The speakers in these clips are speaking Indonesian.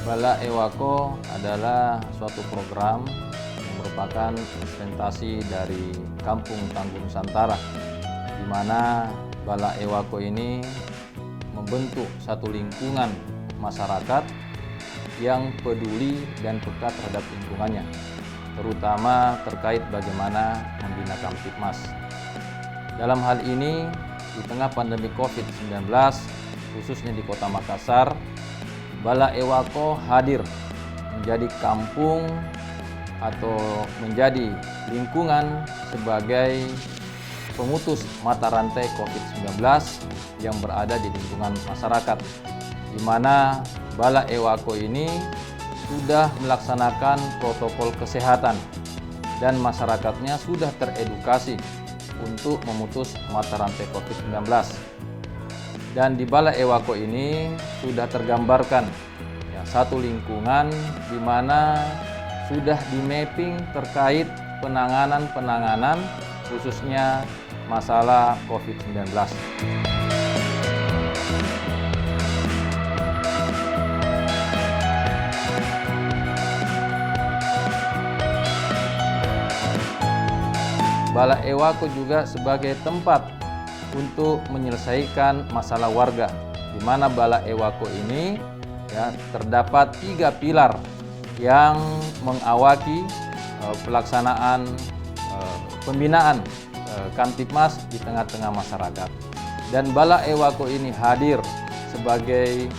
Bala Ewako adalah suatu program yang merupakan implementasi dari Kampung Tangguh Nusantara, di mana Bala Ewako ini membentuk satu lingkungan masyarakat yang peduli dan peka terhadap lingkungannya, terutama terkait bagaimana membina Kamtibmas. Dalam hal ini, di tengah pandemi COVID-19, khususnya di Kota Makassar, Bala Ewako hadir menjadi kampung atau menjadi lingkungan sebagai pemutus mata rantai COVID-19 yang berada di lingkungan masyarakat, di mana Bala Ewako ini sudah melaksanakan protokol kesehatan dan masyarakatnya sudah teredukasi untuk memutus mata rantai COVID-19. Dan di Bala Ewako ini sudah tergambarkan satu lingkungan di mana sudah di-mapping terkait penanganan khususnya masalah COVID-19. Bala Ewako juga sebagai tempat untuk menyelesaikan masalah warga, di mana Bala Ewako ini terdapat 3 pilar yang mengawaki pelaksanaan pembinaan Kamtibmas di tengah-tengah masyarakat. Dan Bala Ewako ini hadir sebagai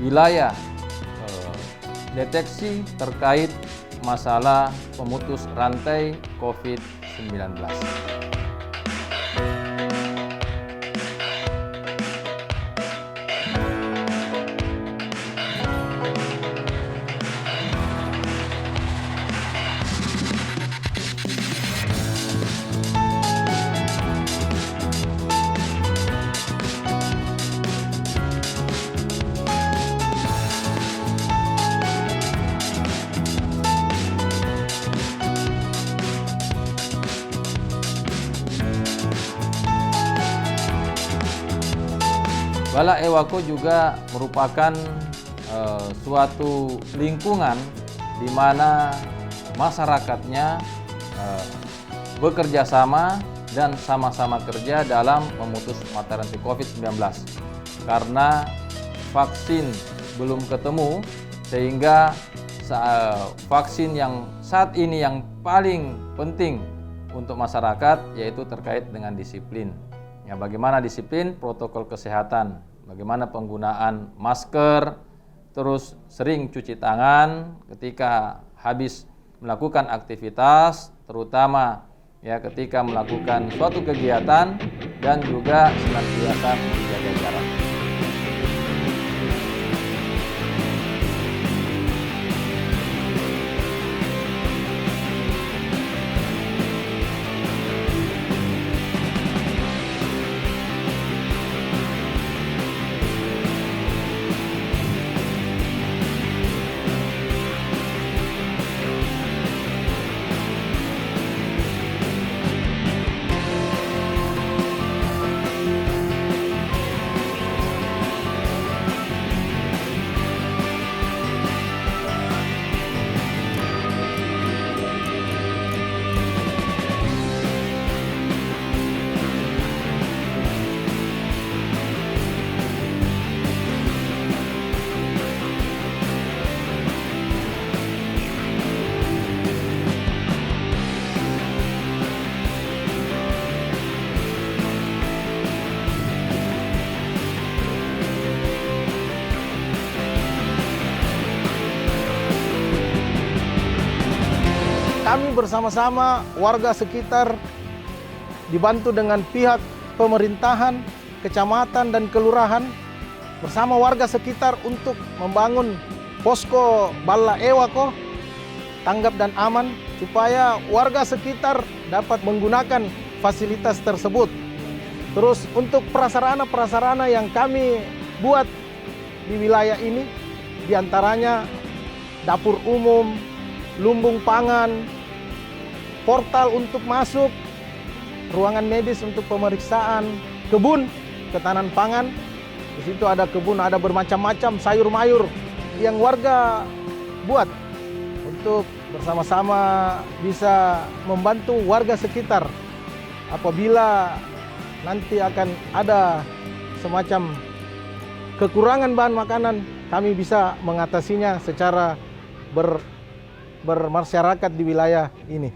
wilayah deteksi terkait masalah pemutus rantai COVID-19. Bala Ewako juga merupakan suatu lingkungan di mana masyarakatnya bekerja sama dan sama-sama kerja dalam memutus mata rantai COVID-19. Karena vaksin belum ketemu, sehingga vaksin yang saat ini yang paling penting untuk masyarakat yaitu terkait dengan disiplin. Bagaimana disiplin protokol kesehatan, bagaimana penggunaan masker, terus sering cuci tangan ketika habis melakukan aktivitas, terutama ketika melakukan suatu kegiatan, dan juga senantiasa menjaga jarak. Kami bersama-sama warga sekitar dibantu dengan pihak pemerintahan, kecamatan dan kelurahan bersama warga sekitar untuk membangun posko Bala Ewako tanggap dan aman supaya warga sekitar dapat menggunakan fasilitas tersebut. Terus untuk prasarana-prasarana yang kami buat di wilayah ini diantaranya dapur umum, lumbung pangan, portal untuk masuk, ruangan medis untuk pemeriksaan, kebun, ketahanan pangan. Di situ ada kebun, ada bermacam-macam sayur mayur yang warga buat untuk bersama-sama bisa membantu warga sekitar apabila nanti akan ada semacam kekurangan bahan makanan, kami bisa mengatasinya secara bermasyarakat di wilayah ini.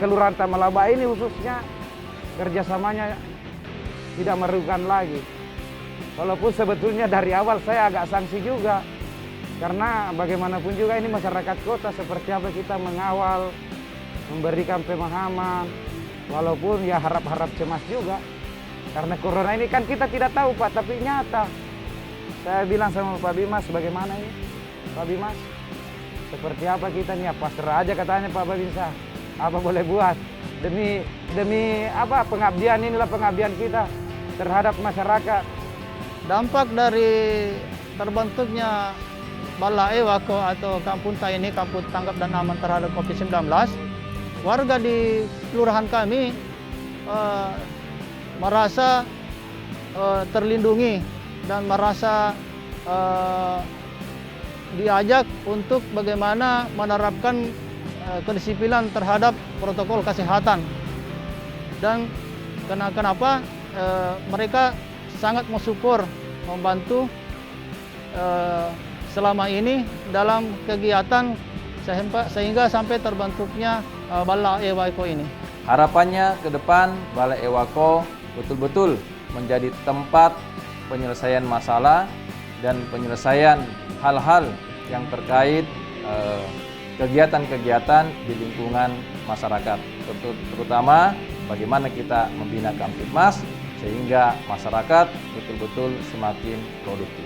Kelurahan Tamalaba ini khususnya kerjasamanya tidak merugikan lagi. Walaupun sebetulnya dari awal saya agak sanksi juga. Karena bagaimanapun juga ini masyarakat kota seperti apa kita mengawal, memberikan pemahaman. Walaupun ya harap-harap cemas juga. Karena corona ini kan kita tidak tahu Pak, tapi nyata. Saya bilang sama Pak Bimas, bagaimana ini Pak Bimas? Seperti apa kita nih, pasrah aja katanya Pak Babinsa. Apa boleh buat demi apa pengabdian, inilah pengabdian kita terhadap masyarakat. Dampak dari terbentuknya Bala Ewako atau Kampung ini, Kampung Tanggap dan Aman terhadap COVID-19, warga di kelurahan kami merasa terlindungi dan merasa diajak untuk bagaimana menerapkan kedisiplinan terhadap protokol kesehatan. Dan kenapa mereka sangat mensupport, membantu selama ini dalam kegiatan sehingga sampai terbentuknya Balai Ewako ini. Harapannya ke depan Balai Ewako betul-betul menjadi tempat penyelesaian masalah dan penyelesaian hal-hal yang terkait kegiatan-kegiatan di lingkungan masyarakat, terutama bagaimana kita membina Kamtibmas sehingga masyarakat betul-betul semakin produktif.